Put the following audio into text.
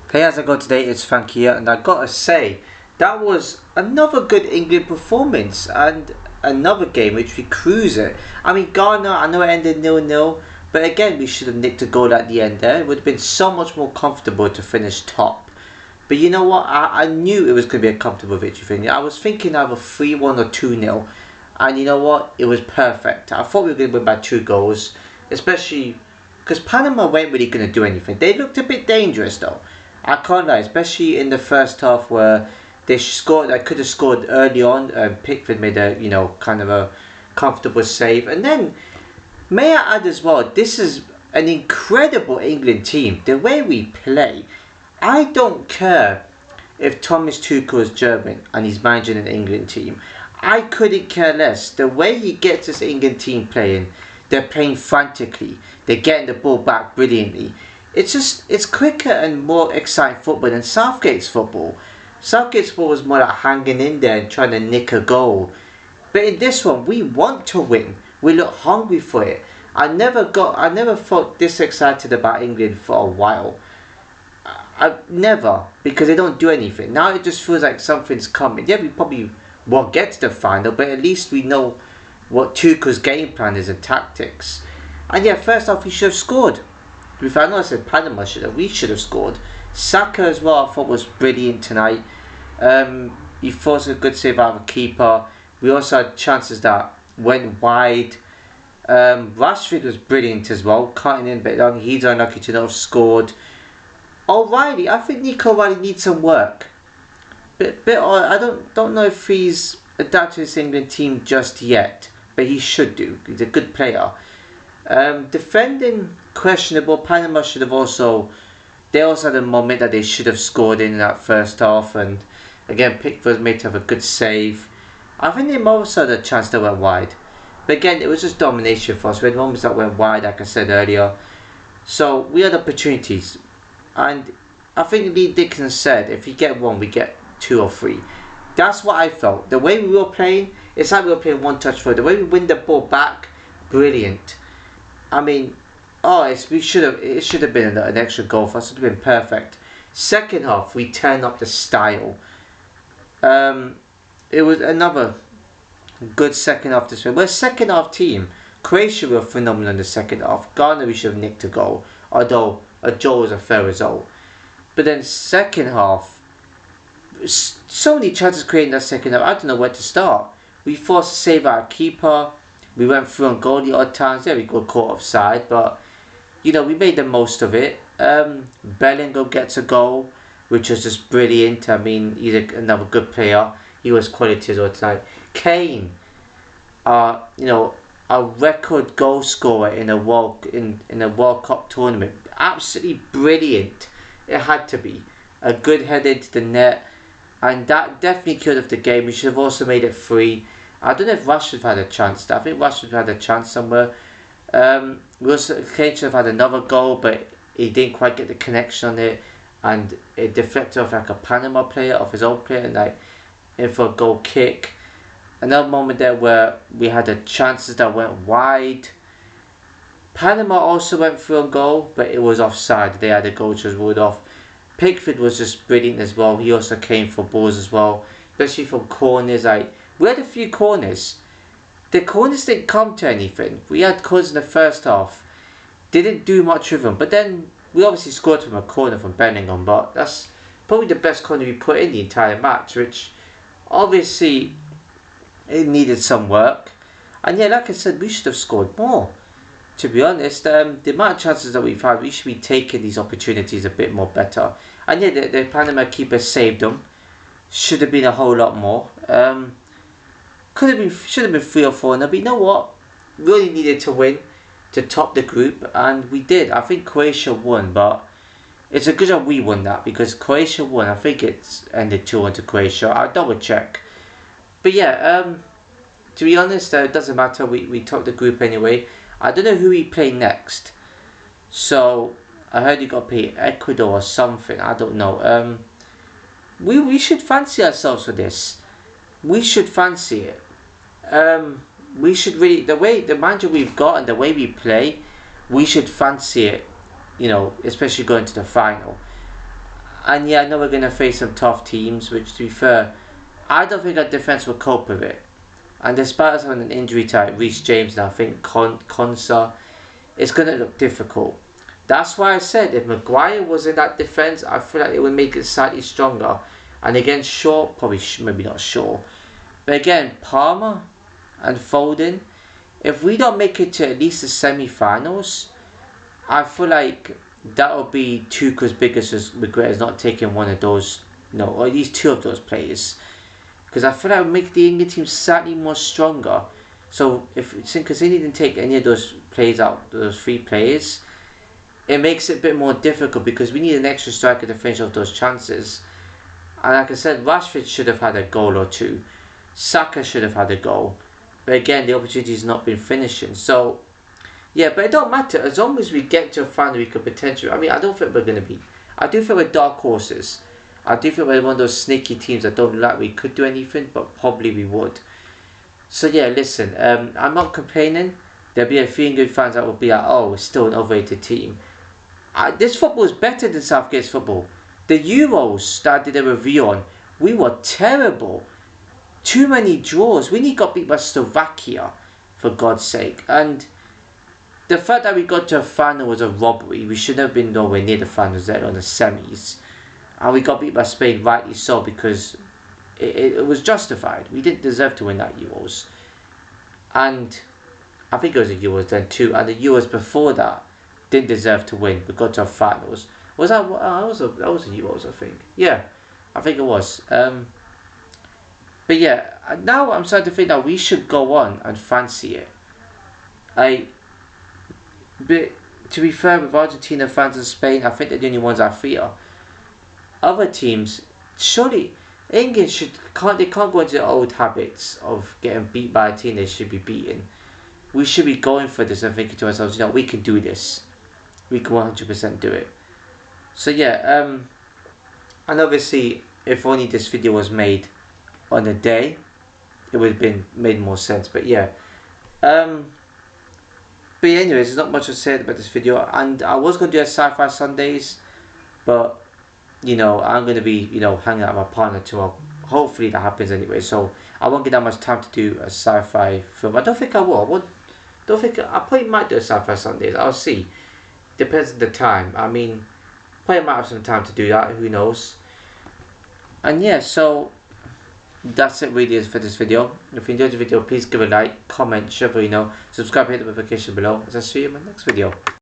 Hey, how's it going today? It's Frankie here, and I gotta say, that was another good England performance and another game which we cruise it. I mean, Ghana, I know it ended 0-0, but again, we should have nicked a goal at the end there. It would have been so much more comfortable to finish top. But you know what? I knew it was going to be a comfortable victory for England. I was thinking either 3-1 or 2-0, and you know what? It was perfect. I thought we were going to win by 2 goals, especially because Panama weren't really going to do anything. They looked a bit dangerous though. I can't lie, especially in the first half where they scored. I could have scored early on. Pickford made a kind of a comfortable save, and then may I add as well, this is an incredible England team. The way we play, I don't care if Thomas Tuchel is German and he's managing an England team. I couldn't care less. The way he gets this England team playing, they're playing frantically. They're getting the ball back brilliantly. It's quicker and more exciting football than Southgate's football. Southgate's football was more like hanging in there and trying to nick a goal. But in this one, we want to win. We look hungry for it. I never felt this excited about England for a while. I never, because they don't do anything. Now it just feels like something's coming. Yeah, we probably won't get to the final, but at least we know what Tuchel's game plan is and tactics. And yeah, first off, we should have scored. I know I said Panama we should have scored. Saka as well, I thought was brilliant tonight. He forced a good save out of a keeper. We also had chances that went wide. Rashford was brilliant as well, cutting in a bit long. He's unlucky to not have scored. O'Reilly, I think Nico O'Reilly needs some work. Bit odd. I don't know if he's adapted to this England team just yet, but he should do. He's a good player. Defending questionable. Panama should have also. They also had a moment that they should have scored in that first half, and again Pickford made to have a good save. I think they also had a chance that went wide, but again it was just domination for us. We had moments that went wide, like I said earlier. So we had opportunities, and I think Lee Dixon said if you get one, we get 2 or 3. That's what I felt. The way we were playing, it's like we were playing one touch forward. The way we win the ball back, brilliant. I mean, it should have been an extra goal for us. It would have been perfect. Second half, we turned up the style. It was another good second half this way. We're a second half team. Croatia were phenomenal in the second half. Ghana, we should have nicked a goal, although a draw was a fair result. But then second half, so many chances created in that second half. I don't know where to start. We forced a save our keeper. We went through on goal the odd times. Yeah, we got caught offside, but we made the most of it. Bellingham gets a goal, which was just brilliant. I mean, he's another good player. He was quality as well tonight. Kane, a record goal scorer in a World Cup tournament. Absolutely brilliant. It had to be a good header into the net, and that definitely killed off the game. We should have also made it 3. I don't know if Rashford had a chance. I think Rashford had a chance somewhere. Kane should have had another goal, but he didn't quite get the connection on it, and it deflected off like a Panama player, off his own player, and like in for a goal kick. Another moment there where we had the chances that went wide. Panama also went through on goal, but it was offside. They had a goal which was ruled off. Pickford was just brilliant as well. He also came for balls as well, especially from corners. We had a few corners. The corners didn't come to anything. We had corners in the first half. Didn't do much with them. But then we obviously scored from a corner from Bellingham. But that's probably the best corner we put in the entire match. Which obviously it needed some work. And yeah, like I said, we should have scored more. To be honest, the amount of chances that we've had, we should be taking these opportunities a bit more better. And yeah, the Panama keeper saved them. Should have been a whole lot more. Should have been 3 or 4 now, but you know what? We only needed to win to top the group, and we did. I think Croatia won, but it's a good job we won that, because Croatia won. I think it's ended 2-1 to Croatia. I'll double check. But yeah, to be honest, it doesn't matter. We topped the group anyway. I don't know who we play next. So I heard you got to play Ecuador or something. I don't know. We should fancy ourselves for this. We should fancy it. We should really, the manager we've got and the way we play, we should fancy it, especially going to the final. And yeah, I know we're going to face some tough teams, which to be fair, I don't think our defence will cope with it. And despite us having an injury to Reece James and I think Konsa, it's going to look difficult. That's why I said if Maguire was in that defence, I feel like it would make it slightly stronger. And against Shaw, probably maybe not Shaw, but again Palmer and Foden, if we don't make it to at least the semi-finals, I feel like that will be Tuchel's biggest regret is not taking one of those, or at least two of those players, because I feel like it would make the England team slightly more stronger. So because he didn't take any of those players out, those 3 players, it makes it a bit more difficult because we need an extra striker to finish off those chances. And like I said, Rashford should have had a goal or 2. Saka should have had a goal. But again, the opportunity has not been finishing. So, yeah, but it don't matter. As long as we get to a final, we could potentially... I mean, I don't think we're going to be... I do think we're dark horses. I do think we're one of those sneaky teams that don't look like we could do anything, but probably we would. So, yeah, listen. I'm not complaining. There'll be a few good fans that will be like, oh, we're still an overrated team. This football is better than Southgate's football. The Euros that I did a review on, we were terrible. Too many draws. We got beat by Slovakia, for God's sake. And the fact that we got to a final was a robbery. We should have been nowhere near the finals there on the semis. And we got beat by Spain, rightly so, because it was justified. We didn't deserve to win that Euros. And I think it was the Euros then too. And the Euros before that didn't deserve to win. We got to our finals. Was that? That was the Euros, I think. Yeah, I think it was. But yeah, now I'm starting to think that we should go on and fancy it. But to be fair, with Argentina, France, and Spain, I think they're the only ones I fear. Other teams, surely England can't go into the old habits of getting beat by a team they should be beating. We should be going for this and thinking to ourselves, we can do this. We can 100% do it. So yeah, and obviously, if only this video was made on a day, it would have been made more sense. But yeah, but yeah, anyways, there's not much to say about this video. And I was going to do a Sci-Fi Sundays, but I'm going to be hanging out with my partner tomorrow. Hopefully that happens anyway. So I won't get that much time to do a sci-fi film. I don't think I will. I probably might do a Sci-Fi Sundays. I'll see. Depends on the time. I mean, probably might have some time to do that. Who knows? And yeah, so that's it really for this video. If you enjoyed the video, please give a like, comment, share, subscribe, hit the notification below. As I see you in my next video.